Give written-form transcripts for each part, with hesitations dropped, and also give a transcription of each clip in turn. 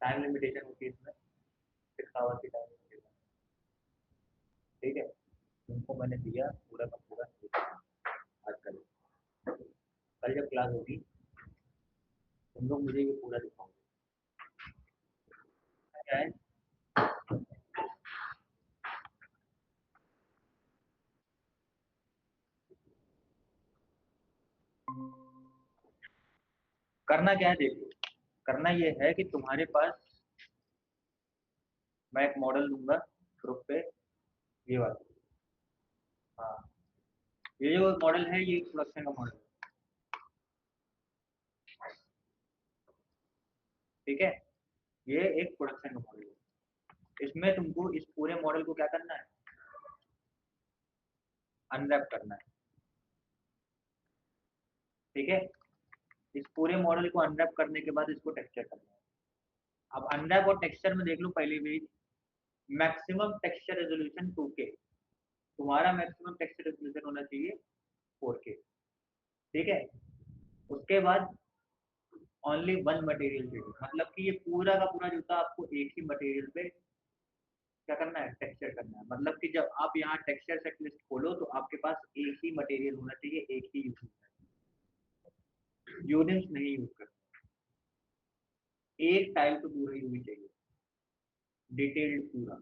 Time limitation होती है इसमें, 6 आवर्स की टाइम लिमिटेशन। ठीक है, तुमको मैंने दिया पूरा का पूरा आज कल, कल जब क्लास होगी तुम लोग मुझे ये पूरा दिखाओगे क्या है। करना क्या है देखो, करना ये है कि तुम्हारे पास, मैं एक मॉडल दूंगा ग्रुप पे, ये वाला। हाँ, ये जो मॉडल है ये प्रोडक्शन का मॉडल है। ठीक है, ये एक प्रोडक्शन का मॉडल है। इसमें तुमको इस पूरे मॉडल को क्या करना है, अनरैप करना है। ठीक है, इस पूरे मॉडल को अनरैप करने के बाद इसको टेक्सचर करना है। अब अनरैप और टेक्सचर में देख लो पहले भी, मैक्सिमम टेक्सचर रेजोल्यूशन 2K, तुम्हारा मैक्सिमम टेक्सचर रेजोल्यूशन होना चाहिए 4K। ठीक है, उसके बाद ओनली वन मटेरियल चाहिए, मतलब कि ये पूरा का पूरा जूता आपको एक ही मटेरियल पे क्या करना है, टेक्सचर करना है। मतलब कि जब आप यहाँ टेक्सचर सेट लिस्ट खोलो तो आपके पास एक ही मटेरियल होना चाहिए, एक ही यूज होना चाहिए, यूनिट्स नहीं यूज करना। एक टाइल तो पूरा यूवी चाहिए, डिटेल्ड पूरा,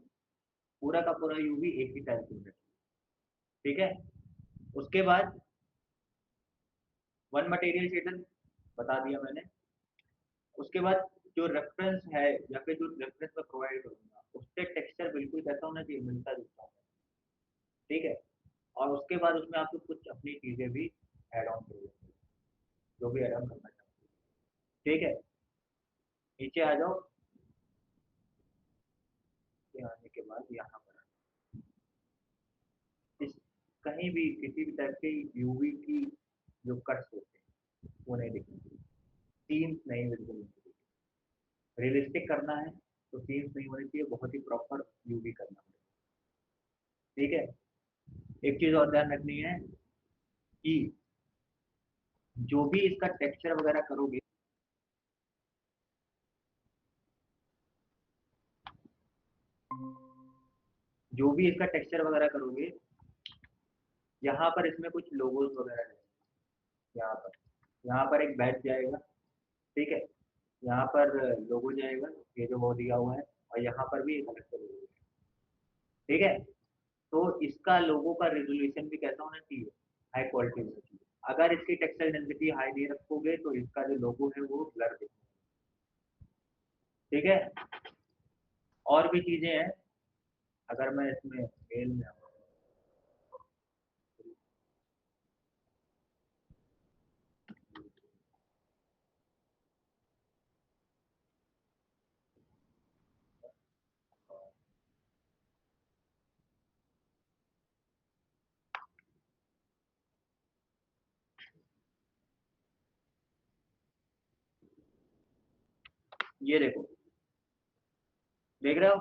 पूरा का पूरा यूवी एक ही टाइल पे होना चाहिए। ठीक है, उसके बाद वन मटेरियल शेडर बता दिया मैंने। उसके बाद जो रेफरेंस है या फिर जो रेफरेंस मैं प्रोवाइड करूंगा उससे टेक्सचर बिल्कुल कैसा होना चाहिए, मिलता जुलता होना चाहिए। ठीक है, और उसके बाद उसमें आपको कुछ अपनी चीजें भी ऐड ऑन करोगे, जो भी ऐड ऑन करना चाहते हो। ठीक है, नीचे आ जाओ। नीचे आने के बाद यहाँ पर इस कहीं भी किसी भी टाइप के यूवी की जो कट्स होते हैं वो नहीं दिखेंगे, सीम्स नहीं बिल्कुल नहीं दिखेंगे। रियलिस्टिक करना है तो सीम्स नहीं होनी चाहिए, बहुत ही प्रॉपर यूवी करना पड़ेगा। ठीक है, एक चीज और ध्यान रखनी है कि जो भी इसका टेक्सचर वगैरह करोगे, जो भी इसका टेक्सचर वगैरह करोगे, यहाँ पर इसमें कुछ लोगोस वगैरह है। यहाँ पर एक बैच जाएगा। ठीक है, यहाँ पर लोगो जाएगा, ये जो वो दिया हुआ है, और यहाँ पर भी एक अलग से लोगो है। ठीक है, तो इसका लोगो का रेजोल्यूशन भी कैसा होना चाहिए, हाई क्वालिटी होना चाहिए। अगर इसकी टेक्सचर डेंसिटी हाई नहीं रखोगे तो इसका जो लोगो है वो ब्लर दिखेगा। ठीक है, और भी चीजें हैं, अगर मैं इसमें मेल में आऊँ, ये देखो, देख रहे हो।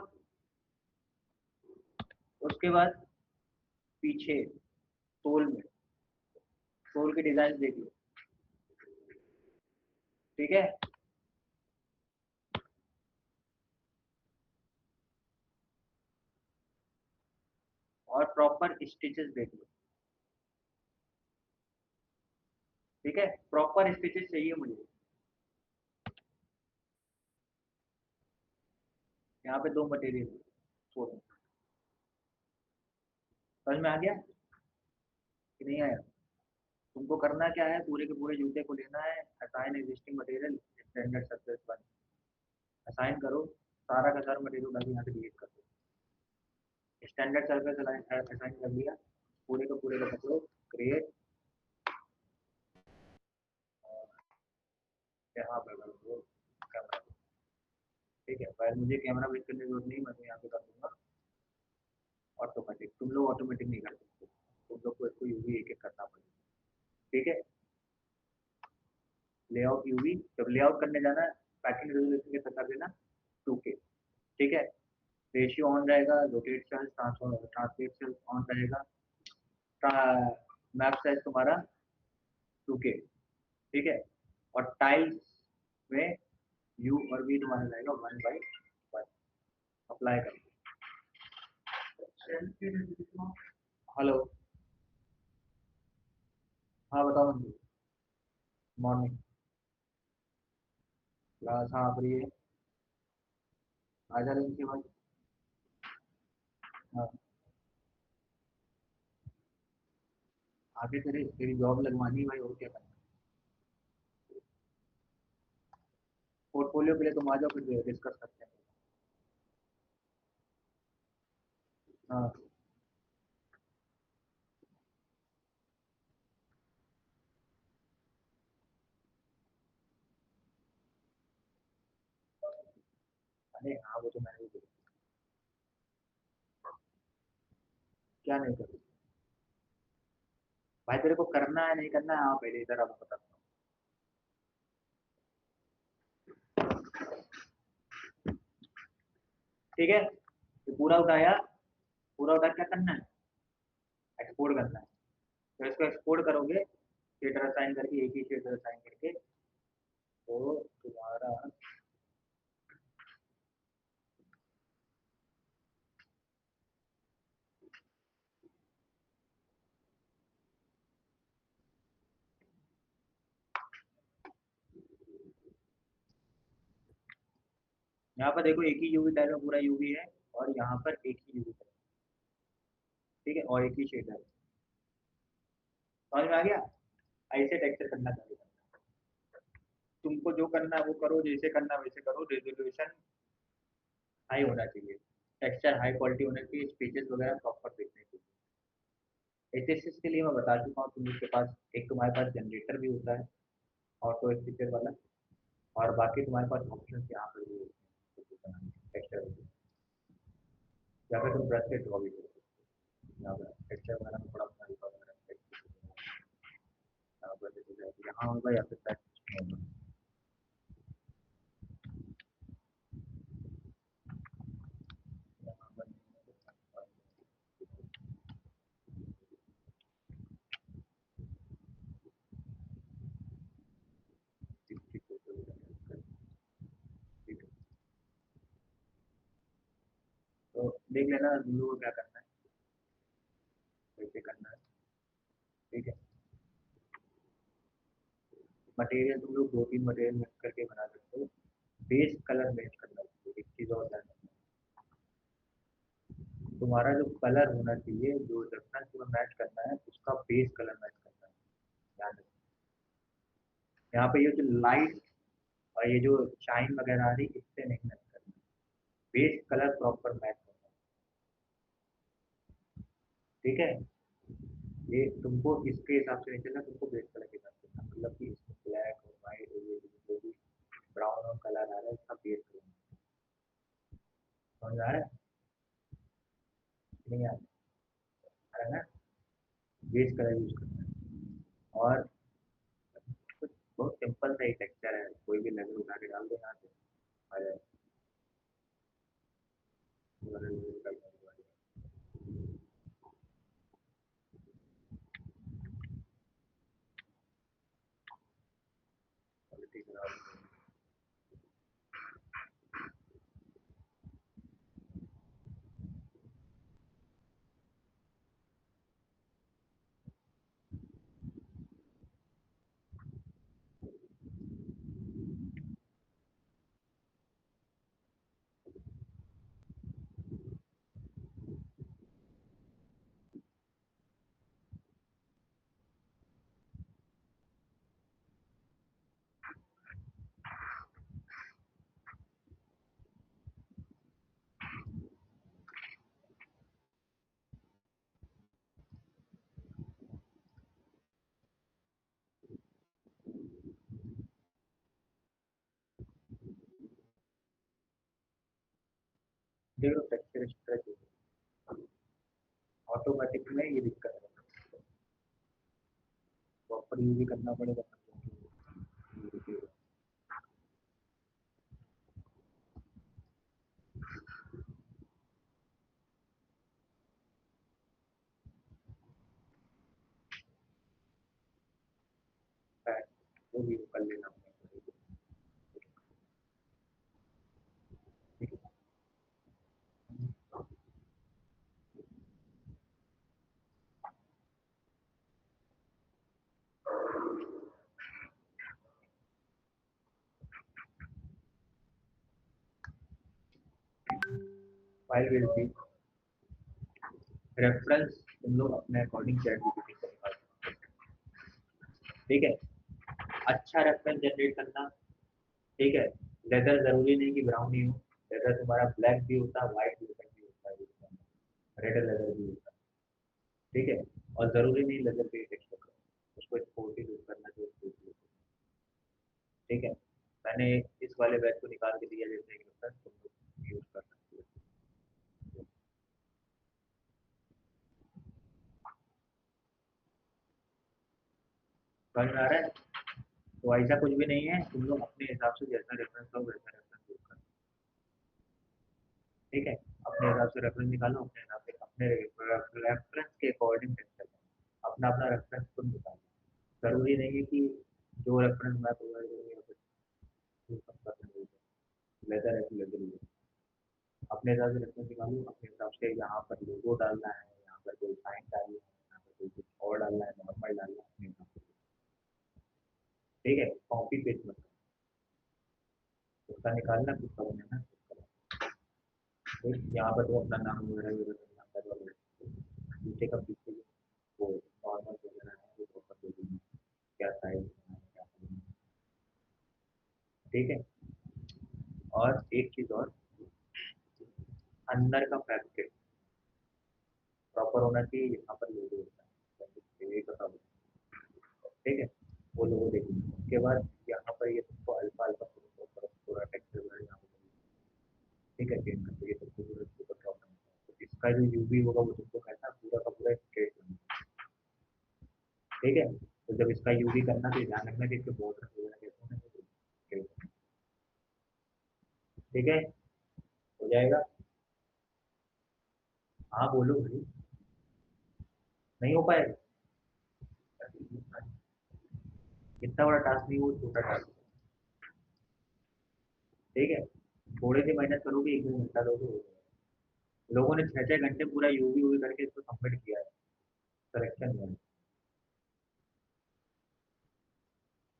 उसके बाद पीछे सोल में, सोल की डिजाइन देख लो। ठीक है, और प्रॉपर स्टिचेस देख लो। ठीक है, प्रॉपर स्टिचेस चाहिए मुझे। यहाँ पे दो मटेरियल, सोल, समझ में आ गया कि नहीं आया। तुमको करना क्या है, पूरे के पूरे जूते को लेना है, assign existing material standard surface पर असाइन करो, सारा का सारा मटेरियल उठा के यहाँ से डिलीट कर दो। स्टैंडर्ड सर्फेस असाइन कर लिया, पूरे का पूरे का पकड़ो, क्रिएट, यहाँ पर कर दो कैमरा। ठीक है, पर मुझे कैमरा बेस करने की जरूरत नहीं, मैं तो यहाँ पे कर दूंगा ऑटोमेटिक। तुम लोग ऑटोमेटिक नहीं कर सकते, तुम लोग को इसको यूवी एक एक करना पड़ेगा। ठीक है, लेआउट यूवी, जब लेआउट करने जाना है पैकिंग रेजोल्यूशन के साथ कर देना 2K। ठीक है, रेशियो ऑन रहेगा, rotate cells, translate cells on रहेगा, मैप साइज तुम्हारा 2K। ठीक है, और टाइल्स में यू और भी तुम्हारा रहेगा 1/1। अप्लाई कर। हेलो। हाँ बताओ मंजू। मॉर्निंग। क्लास हाँ फ्री है। आ जा रही के बाद। हाँ। आगे तेरे तेरी जॉब लगवानी है भाई, और क्या करना। पोर्टफोलियो के लिए तुम आ जाओ, फिर डिस्कस करते हैं। हाँ। अरे हाँ वो तो मैंने भी देखा। क्या नहीं करूँ। भाई तेरे को करना है नहीं करना है, हाँ पहले इधर अब बताता हूँ। ठीक है, ये पूरा उठाया। पूरा उठा क्या करना है, एक्सपोर्ट करना है। तो इसको एक्सपोर्ट करोगे शेडर असाइन करके, एक ही शेडर असाइन करके, तो तुम्हारा यहाँ पर देखो एक ही यूवी टाइप में पूरा यूवी है, और यहाँ पर एक ही यूवी टाइप। ठीक है, और एक ही शेडर है। समझ में आ गया। ऐसे टेक्सचर करना चालू करना। तुमको जो करना है वो करो, जैसे करना है वैसे करो। रेजोल्यूशन हाई होना चाहिए, टेक्सचर हाई क्वालिटी होना चाहिए, स्पीचेस वगैरह प्रॉपर देखने चाहिए। एचएसएस के लिए मैं बता चुका हूँ, तुम्हारे पास एक तुम्हारे पास जनरेटर भी होता है, ऑटो स्पीकर वाला। और बाकी तुम्हारे पास ऑप्शन यहाँ पर भी होते हैं टेक्सचर, या फिर तुम ब्रश से ड्रॉ भी कर सकते हो। यहाँ पर टेक्सचर वगैरह में थोड़ा अपना लिखा वगैरह यहाँ पर यहाँ होगा, या फिर टच होगा। यहाँ पर तो देख लेना रूल को क्या करना है, कैसे करना है। ठीक है। मटेरियल तुम लोग 2-3 मटेरियल मिक्स करके बना सकते हो। बेस कलर मैच करना चाहिए, एक चीज और ध्यान रखना। तुम्हारा जो कलर होना चाहिए, जो रेफरेंस तुम्हें मैच करना है, उसका बेस कलर मैच करना है। ध्यान रखना। यहाँ पे ये जो लाइट और ये जो शाइन वगैरह आ रही है, इससे नहीं मैच करना। बेस कलर प्रॉपर मैच करना है। ठीक है। ये तुमको इसके हिसाब से नहीं चलना, तुमको बेस कलर के हिसाब से चलना। मतलब कि इसमें ब्लैक और वाइट और ये जो भी ब्राउन और कलर आ रहा है, इसका बेस कलर समझ आ रहा है। नहीं आ रहा है ना। बेस कलर यूज करना है। और कुछ बहुत सिंपल सा ही टेक्सचर है, कोई भी लेवल उठा के डाल दो यहाँ से आ जाए। देखो टेक्सचर स्ट्रेच ऑटोमेटिक में ये दिक्कत है, प्रॉपर यूज भी करना पड़ेगा। वो भी कर लेना पड़ेगा। फाइल विल बी रेफरेंस, तुम लोग अपने अकॉर्डिंग चैट जीपीटी से निकाल सकते हो। ठीक है, अच्छा रेफरेंस जनरेट करना। ठीक है, लेदर जरूरी नहीं कि ब्राउन ही हो, लेदर तुम्हारा ब्लैक भी होता है, व्हाइट भी होता है, रेड लेदर भी होता है। ठीक है, और जरूरी नहीं लेदर पे टेक्स्ट करो, उसको स्पोर्टी यूज करना चाहिए। ठीक है, मैंने इस वाले बैच को निकाल के दिया जैसे एक रेफरेंस, तुम लोग यूज कर सकते हो। समझ में आ रहा है? तो ऐसा कुछ भी नहीं है, तुम लोग अपने हिसाब से जैसा रेफरेंस लो वैसा रेफरेंस यूज करो। ठीक है, अपने हिसाब से रेफरेंस निकालो, अपने हिसाब से अपने रेफरेंस के अकॉर्डिंग टेस्ट करो, अपना अपना रेफरेंस खुद निकालो। जरूरी नहीं है कि जो रेफरेंस मैं प्रोवाइड करूँगी लेदर है तो लेदर ही है। अपने हिसाब से रेफरेंस निकालो, अपने हिसाब से यहाँ पर लोगो डालना है, यहाँ पर कोई साइन डालना है, यहाँ पर कोई कुछ और डालना है, नॉर्मल डालना है अपने हिसाब से। ठीक है, कॉपी पेस्ट मत करो, उसका निकालना खुद का बनाना खुद का। ठीक, यहाँ पर तो अपना नाम वगैरह वगैरह करना है, नीचे का पीछे वो नॉर्मल वगैरह है वो प्रॉपर दे देंगे, क्या साइज है क्या करना है। ठीक है, और एक चीज और, अंदर का फैब्रिक प्रॉपर होना चाहिए, यहाँ पर लोगो होता है ये पता होगा। ठीक है, वो लोगो देखिए, उसके बाद यहाँ पर ये तुमको अल्फा अल्फा पूरा टेक्सचर वगैरह यहाँ पर। ठीक है, चेंज करते ये तुमको पूरा ऊपर ड्रॉप करना है, तो इसका जो यूवी होगा वो तुमको कैसा पूरा का पूरा स्ट्रेट करना है। ठीक है, तो जब इसका यूवी करना तो ध्यान रखना कि इसके बॉर्डर वगैरह कैसे होने चाहिए। ठीक है, हो जाएगा। हाँ बोलो भाई, नहीं हो पाएगा? इतना बड़ा टास्क नहीं, वो छोटा टास्क। ठीक है, थोड़ी सी मेहनत करोगे, एक दो घंटा दोगे हो जाएगा। लोगों ने 6 6 घंटे पूरा यूवी यूवी करके इसको सबमिट किया है करेक्शन में।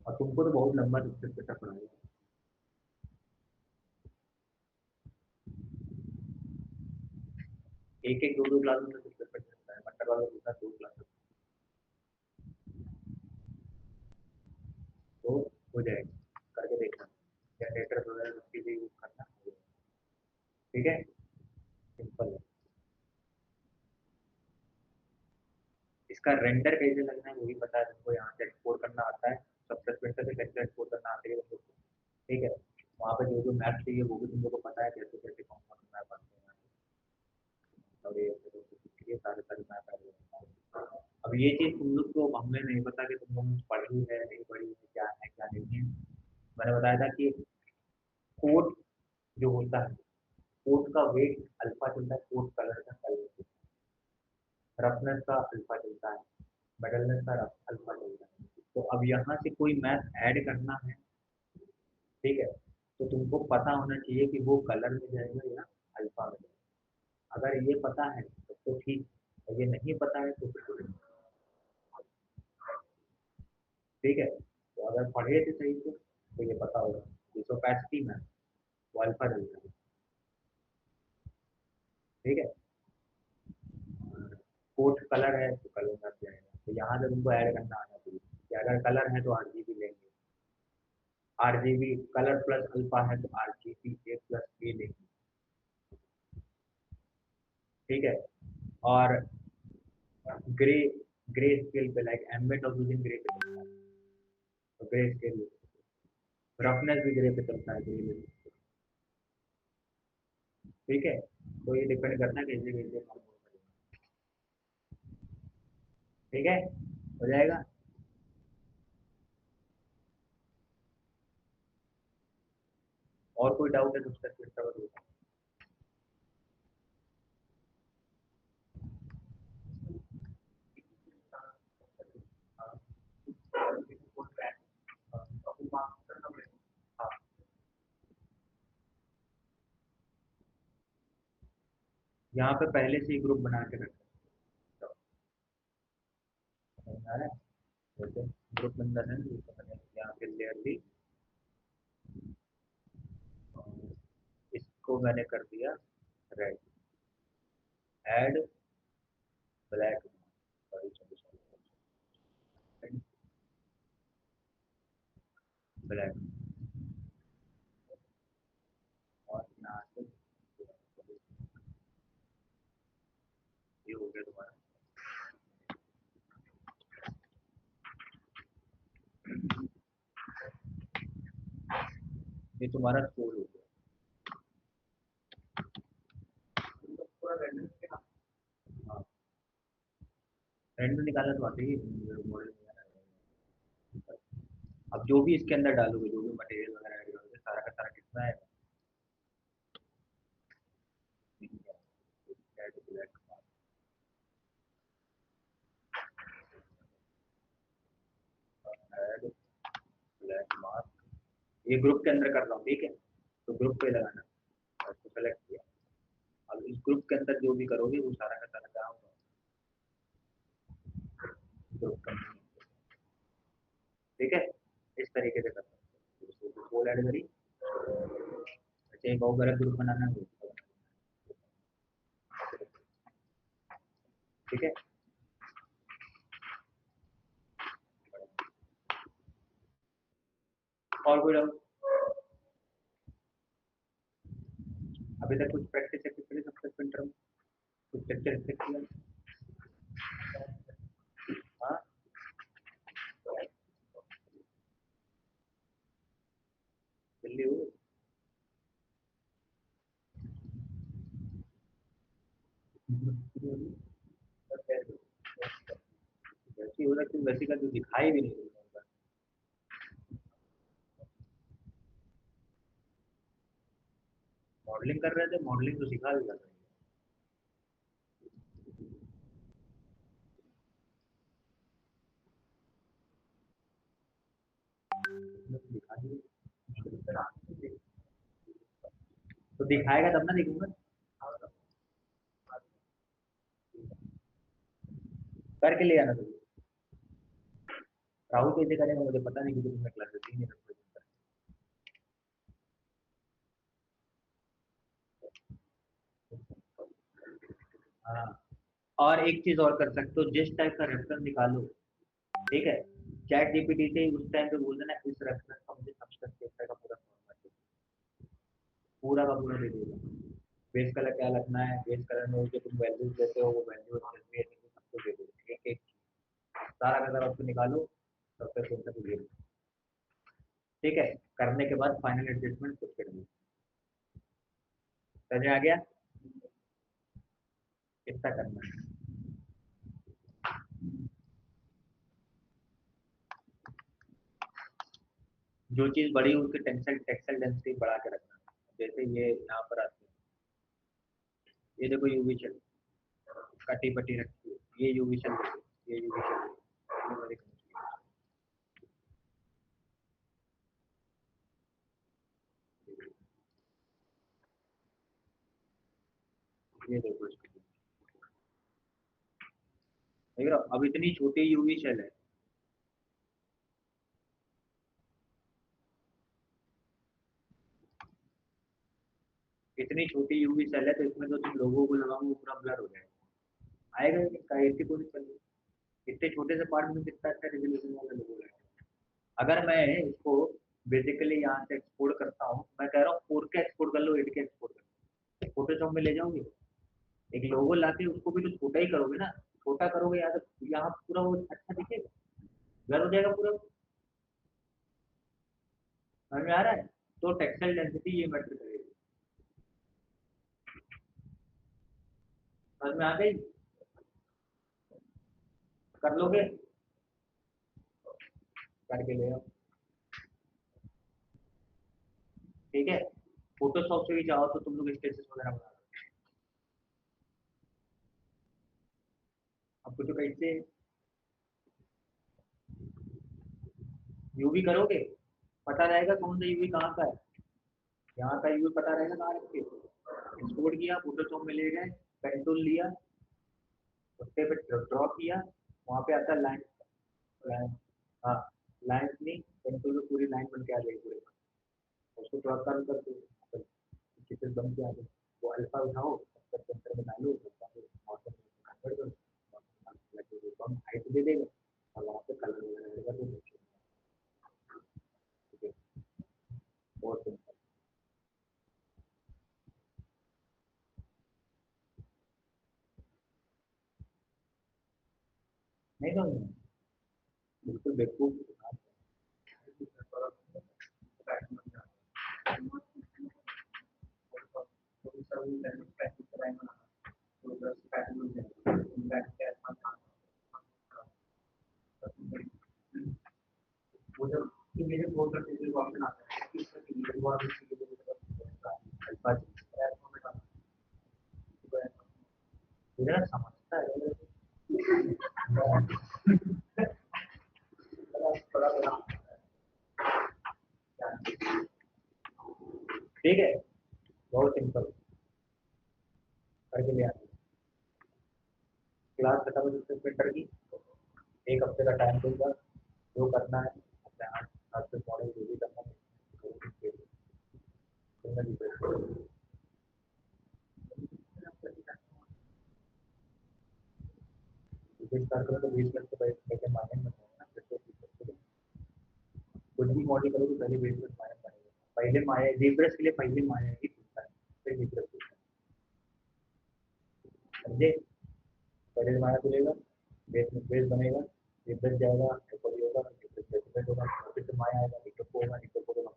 और तुमको तो बहुत लंबा सक्सेस सेटअप पड़ा है। एक एक दो दो क्लास में सक्सेस सेट करता है, मटर वाला दूसरा 2 क्लास, तो हो जाएगा, करके देखना। जनरेटर वगैरह उसकी भी यूज करना। ठीक है, सिंपल है। इसका रेंडर कैसे लगना है वो भी पता है तुमको, यहाँ से एक्सपोर्ट करना आता है, सक्सेस सेंटर से कैसे एक्सपोर्ट करना आता है तुमको। ठीक है, वहाँ पे जो जो मैप चाहिए वो भी तुम लोग को पता है, कैसे कैसे कौन कौन सा मैप आते हैं, और ये सारे सारे मैप आ। अब ये चीज़ तुम लोग को हमें नहीं पता कि तुम लोग पढ़ी है नहीं पढ़ी है, क्या है क्या नहीं है। मैंने बताया था कि कोड जो होता है, कोड का वेट अल्फा चलता है, कोड कलर का कलर, रफनेस का अल्फा चलता है, मेटलनेस का अल्फा चलता है। तो अब यहाँ से कोई मैथ ऐड करना है, ठीक है, तो तुमको पता होना चाहिए कि वो कलर में जाएगा या अल्फा में जाएगा। अगर ये पता है तो ठीक, और ये नहीं पता है तो फिर नहीं। ठीक है, तो अगर पढ़े थे सही से तो ये पता होगा, जैसे ओपेसिटी में वो अल्फा चलता है। ठीक है, कोट कलर है तो कलर में जाएगा, तो यहाँ से तुमको ऐड करना आना चाहिए कि अगर कलर है तो आरजीबी लेंगे, आरजीबी कलर प्लस अल्फा है तो आरजीबी ए प्लस ए लेंगे। ठीक है, और ग्रे, ग्रे स्केल पे लाइक एम्बेट और यूजिंग ग्रे पे चलता है, तो ग्रे स्केल, रफनेस भी ग्रे पे चलता है ग्रे। ठीक है, तो ये डिपेंड करता है कैसे कैसे हम वो करेंगे। ठीक है, हो जाएगा। और कोई डाउट है तो उसका फिर कवर होगा। यहाँ पे पहले से ही ग्रुप बना के रखा है, जैसे ग्रुप नंबर है जिसको मैंने यहाँ पे लेयर दी, और इसको मैंने कर दिया रेड। ऐड ब्लैक ब्लैक और यहाँ से ये हो गया तुम्हारा। ये तुम्हारा स्कोर हो गया। पूरा random निकाला। हाँ random निकाला तो आते ही मॉडल नहीं आ रहा है। अब जो भी इसके अंदर डालोगे, जो भी मटेरियल वगैरह ऐड करोगे, सारा का सारा कितना है? Add black add black mark, ये ग्रुप के अंदर कर रहा हूँ, ठीक है? तो ग्रुप पे लगाना, इसको सेलेक्ट किया। अब इस ग्रुप के अंदर जो भी करोगे वो सारा का सारा क्या होगा? ग्रुप का, ठीक है? इस तरीके से करना है। फुल ऐड करी, अच्छा एक और गलत ग्रुप बनाना है, ठीक है? और कोई डाउट? अभी तक कुछ प्रैक्टिस करी सबसे प्रिंटर में, कुछ लेक्चर किया? हाँ जल्दी हो। वैसी हो रहा, वैसी का जो दिखाई भी नहीं देगा। मॉडलिंग कर रहे थे, मॉडलिंग तो सिखा भी कर रहे हैं, दिखा दिए। तो दिखाएगा तब ना देखूंगा। करके ले आना तो राहुल कैसे करेगा मुझे पता नहीं, क्योंकि तुमने क्लासेस दी नहीं। हाँ और एक चीज और कर सकते हो, जिस टाइप का रेफरेंस निकालो, ठीक है? चैट जीपीटी से उस टाइम पे बोल देना इस रेफरेंस का मुझे सब्सटेंस पेपर का पूरा फॉर्मेट, पूरा का पूरा दे देगा। बेस कलर क्या लगना है, बेस कलर में जो तुम वैल्यूज देते हो वो वैल्यू सबको दे दो, एक एक सारा का सारा उसको निकालो, सबसे पेपर दे दो, ठीक है? करने के बाद फाइनल एडजस्टमेंट खुद कर दो। समझ में आ गया? इतना करना है। जो चीज बड़ी है उसकी टेंसल टेक्सटाइल डेंसिटी बढ़ा के रखना। जैसे ये यहाँ पर आते हैं, ये देखो यूवी चल कटी पटी रखी है, ये यूवी चल रही है, ये यूवी चल रही है, ये वाली कंपनी है। ये देखो इसकी, देख रहे हो? अब इतनी छोटी यूवी शेल है, इतनी छोटी यूवी सेल है, तो इसमें तो तुम लोगों को लगाओगे वो पूरा ब्लर हो जाएगा। आएगा ही नहीं, ऐसी कोशिश कर लो। इतने छोटे से पार्ट में कितना अच्छा रेजोल्यूशन वाला लोगो लगाएगा। अगर मैं इसको बेसिकली यहाँ से एक्सपोर्ट करता हूँ, मैं कह रहा हूँ 4K एक्सपोर्ट कर लो, 8K एक्सपोर्ट कर लो, फोटोशॉप में ले जाओगे, एक लोगो लाके उसको भी तो छोटा ही करोगे ना, छोटा करोगे यार, यहाँ पूरा वो अच्छा दिखेगा, ब्लर हो जाएगा पूरा। समझ में आ रहा है? तो टेक्सटाइल डेंसिटी ये मैटर करेगी। समझ में आ गई? कर लोगे? करके ले आओ, ठीक है? फोटोशॉप से भी चाहो तो तुम लोग स्टेटस वगैरह बना लो। अब कुछ कैसे यूवी करोगे, पता रहेगा कौन सा यूवी कहाँ का है, यहाँ का यूवी पता रहेगा कहाँ रखे। एक्सपोर्ट किया, फोटोशॉप में ले गए, पेन टूल लिया, उसके पे ड्रॉ किया, वहाँ पे आता लाइन, लाइन, हाँ लाइन नहीं, पेन टूल में पूरी लाइन बन के आ जाएगी पूरे, उसको थोड़ा कम कर दो, चित्र बन के आ जाए। वो अल्फा उठाओ, सेंटर में डालो, हम हाइट दे देगा और वहाँ पे कलर वगैरह रहेगा तो ठीक है, बहुत सिंपल। नहीं तो बिल्कुल बेवकूफ। समझता है ठीक है, बहुत सिंपल करके ले आते। क्लास खत्म हो जिससे प्रिंटर की, एक हफ्ते का टाइम दूंगा, जो करना है अपने हाथ से मॉडल जो भी करना है विजिट कर तो 20 मिनट के पहले माइनस में होगा ना, कुछ भी मॉडल करो तो पहले 20 मिनट माइनस बनेगा। पहले माया रिफ्रेश के लिए पहले माया ही पूछता है, फिर रिफ्रेश पूछता है, समझे? पहले माया खुलेगा, बेस में बेस बनेगा, रिफ्रेश जाएगा, रिकवरी होगा, रिफ्रेश होगा, फिर से माया आएगा, रिकप होगा, रिकप होगा,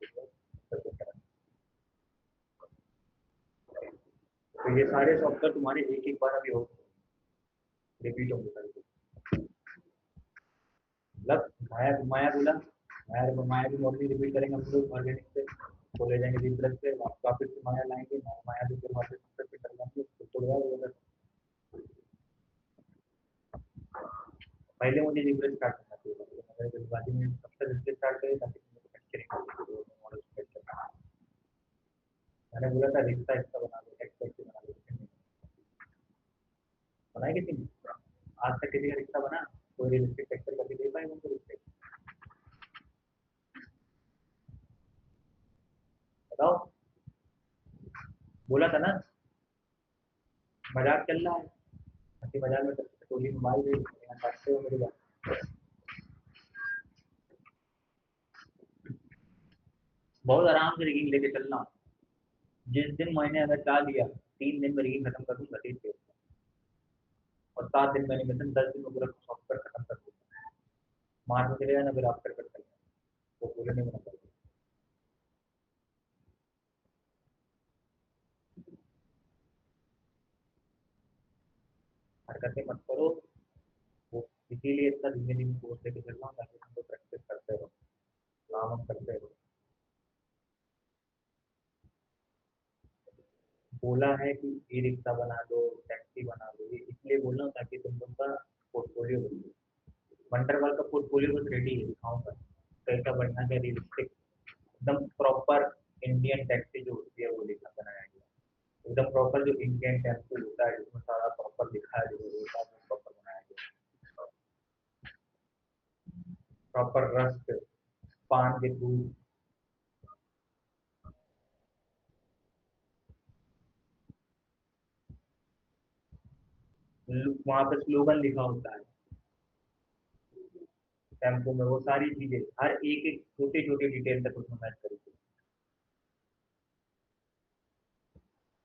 तो ये सारे सॉफ्टवेयर तुम्हारे एक एक बार अभी हो रिपीट होंगे सारे। मतलब माया माया बोला, माया माया की मॉडल रिपीट करेंगे हम लोग ऑर्गेनिक से, वो ले जाएंगे रिफ्रेश से, वापस से माया लाएंगे, माया भी फिर वापस से कर लेंगे, तो पहले मुझे रिफ्रेश स्टार्ट करना चाहिए, अगर जल्दबाजी में सबसे रिफ्रेश स्टार्ट करें ताकि मॉडल सेट करना। मैंने बोला था रिश्ता इसका बना दो, एक्स एक्स बना दो, बनाए किसी ने? आज तक किसी का रिश्ता बना? कोई रियलिस्टिक टेक्सचर करके दे पाए उनको रिश्ते? बताओ। बोला था ना, मजाक चल रहा है, हंसी मजाक में टोली में मार गई, यहाँ काटते हो मेरी बात। बहुत आराम से रिगिंग लेके चलना। जिस दिन मैंने अगर चाह लिया 3 दिन में रिगिंग खत्म कर दूंगा, 3 दिन, और 7 दिन में एनिमेशन, 10 दिन में पूरा सॉफ्टवेयर खत्म कर दूंगा। मार्च में चलेगा ना, फिर आफ्टर कर चलेगा, वो पूरे नहीं बना पाएगा। हरकतें मत करो, वो इसीलिए इतना धीमे धीमे कोर्स लेके चल रहा हूँ ताकि तुम लोग प्रैक्टिस करते रहो, काम हम करते रहो। बोला है कि ई रिक्शा बना दो, टैक्सी बना दो, ये इसलिए बोल रहा हूँ ताकि तुम लोग का पोर्टफोलियो बन जाए। वंडरवॉल का पोर्टफोलियो बस रेडी है, दिखाऊंगा कैसा बनना है, रियलिस्टिक एकदम प्रॉपर इंडियन टैक्सी जो होती है वो लिखा बनाया गया, एकदम प्रॉपर जो इंडियन टैक्सी होता है जिसमें सारा प्रॉपर लिखा है, जो होता है प्रॉपर बनाया गया, प्रॉपर रस्ट, पान के दूध, वहाँ पे स्लोगन लिखा होता है टेम्पो में, वो सारी चीजें हर एक एक छोटे छोटे डिटेल तक उसमें मैच करेगी।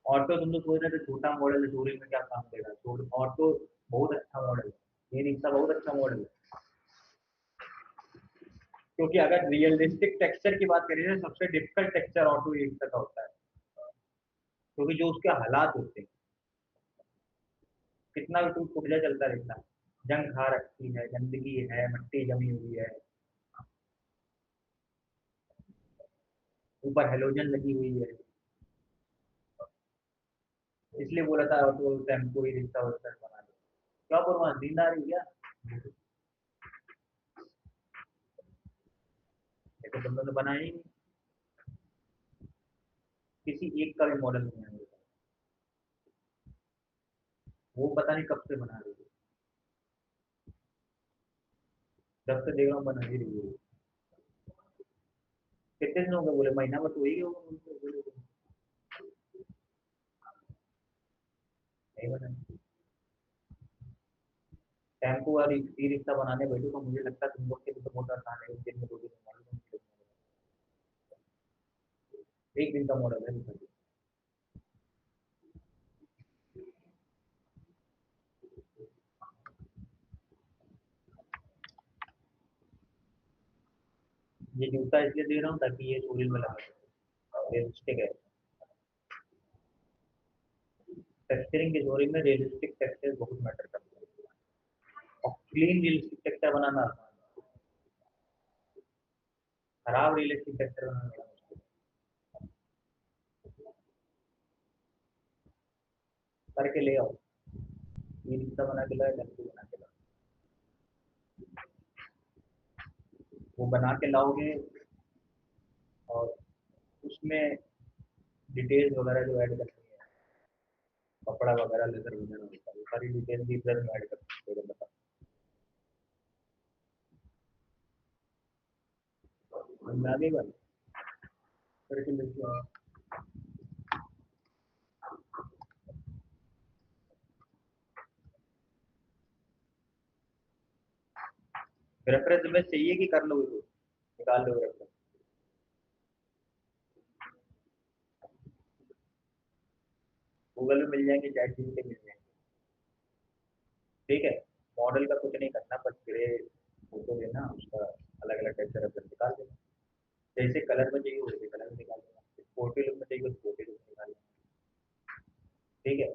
ऑटो तुम लोग सोच रहे थे छोटा मॉडल है, टूरिंग में क्या काम देगा, ऑटो बहुत अच्छा मॉडल है, ये रिक्शा बहुत अच्छा मॉडल है। क्योंकि अगर रियलिस्टिक टेक्सचर की बात करें तो सबसे difficult texture auto e rickshaw का होता है, क्योंकि जो उसके हालात होते हैं, कितना भी टूट फूट जाए चलता रहता है, जंग खा रखी है, गंदगी है, मिट्टी जमी हुई है, ऊपर हेलोजन लगी हुई है, इसलिए बोला था ऑटो टेम्पो ई रिक्शा बना दो। क्या बोलूँ, नींद आ रही है क्या? देखो तुम लोग ने बनाया ही नहीं, किसी एक का भी मॉडल नहीं है मेरे पास। वो पता नहीं कब से बना रही है, जब से देख रहा हूँ बना ही रही है। कितने दिन हो गए बोले, महीना बस वही होगा उनको बोले, नहीं बना। शैम्पू और ई रिक्शा बनाने बैठो तो मुझे लगता है तुम लोग के लिए तो बहुत आसान है, एक दिन में 2 दिन में मालूम है। एक दिन का मॉडल है भाई। ये जूता इसलिए दे रहा हूँ ताकि ये शोरील में लगा सके, रियलिस्टिक है। टेक्सचरिंग के जोड़ी में रियलिस्टिक टेक्सचर बहुत मैटर करता है, और क्लीन रियलिस्टिक टेक्सचर बनाना आसान है। खराब रियलिस्टिक टेक्सचर बनाना बड़ा मुश्किल है। करके ले आओ, ये रिक्शा बना के लाए, लड़की बना के लाओ, वो बना के लाओगे और उसमें डिटेल्स वगैरह जो ऐड करनी है, कपड़ा वगैरह लेदर वगैरह होता है, वो सारी डिटेल भी इधर में ऐड कर सकते हो, बता बना देगा करके लेके आओ। रेफरेंस में चाहिए कि कर लो, निकाल लो रेफरेंस। गूगल में मिल जाएंगे, चैट जीपीटी मिल जाएंगे। ठीक है, मॉडल का कुछ नहीं करना, बस ग्रे फोटो लेना, उसका अलग अलग टाइप से रेफरेंस निकाल देना। जैसे कलर में चाहिए वैसे कलर में निकाल देना, फोटो लुक में चाहिए तो फोटो लुक निकाल देना। ठीक है,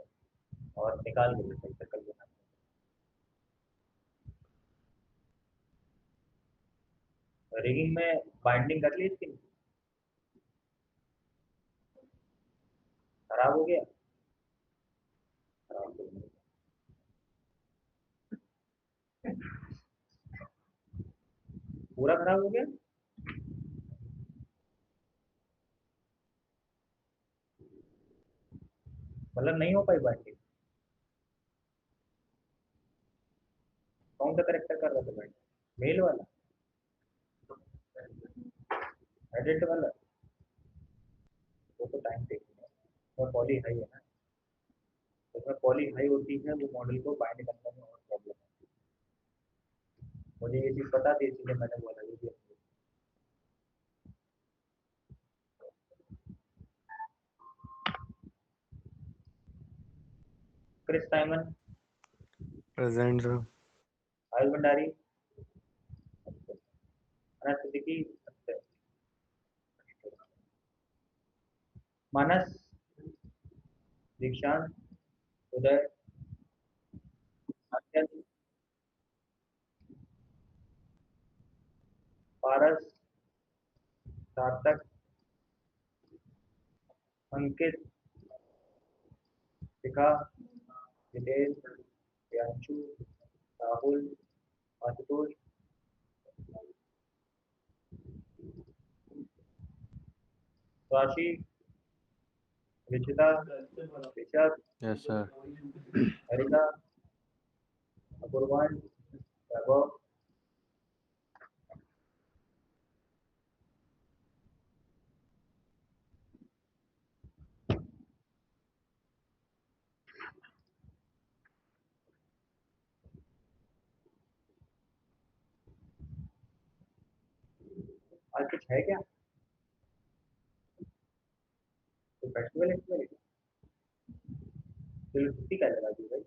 और निकाल के सही कर देना। रिगिंग में बाइंडिंग कर ली इसकी, खराब हो गया, खराब हो गया। पूरा खराब हो गया, मतलब नहीं हो पाई बाइंडिंग। कौन सा करेक्टर कर रहा था बाइंडिंग, मेल वाला, एडिट वाला? वो तो टाइम टेकिंग है, और पॉली हाई है ना, उसमें पॉली हाई होती है, वो मॉडल को बाइंड करने में और प्रॉब्लम है। मुझे ये चीज़ पता थी, इसलिए मैंने बोला ये भी। Chris Simon, present sir. Ayush Bhandari, Anant Siddiqui, Manas, Dikshant, Uday, Aryan, पारस, सार्थक, अंकित, शिखा, जितेश, प्रियांशु, राहुल, आशुतोष, राशि, रिचिता, ऋषभ, यस सर। हरिता, अपूर्वांश, वैभव। आज कुछ है क्या, तो फेस्टिवल है? चलो छुट्टी का लगा दी भाई।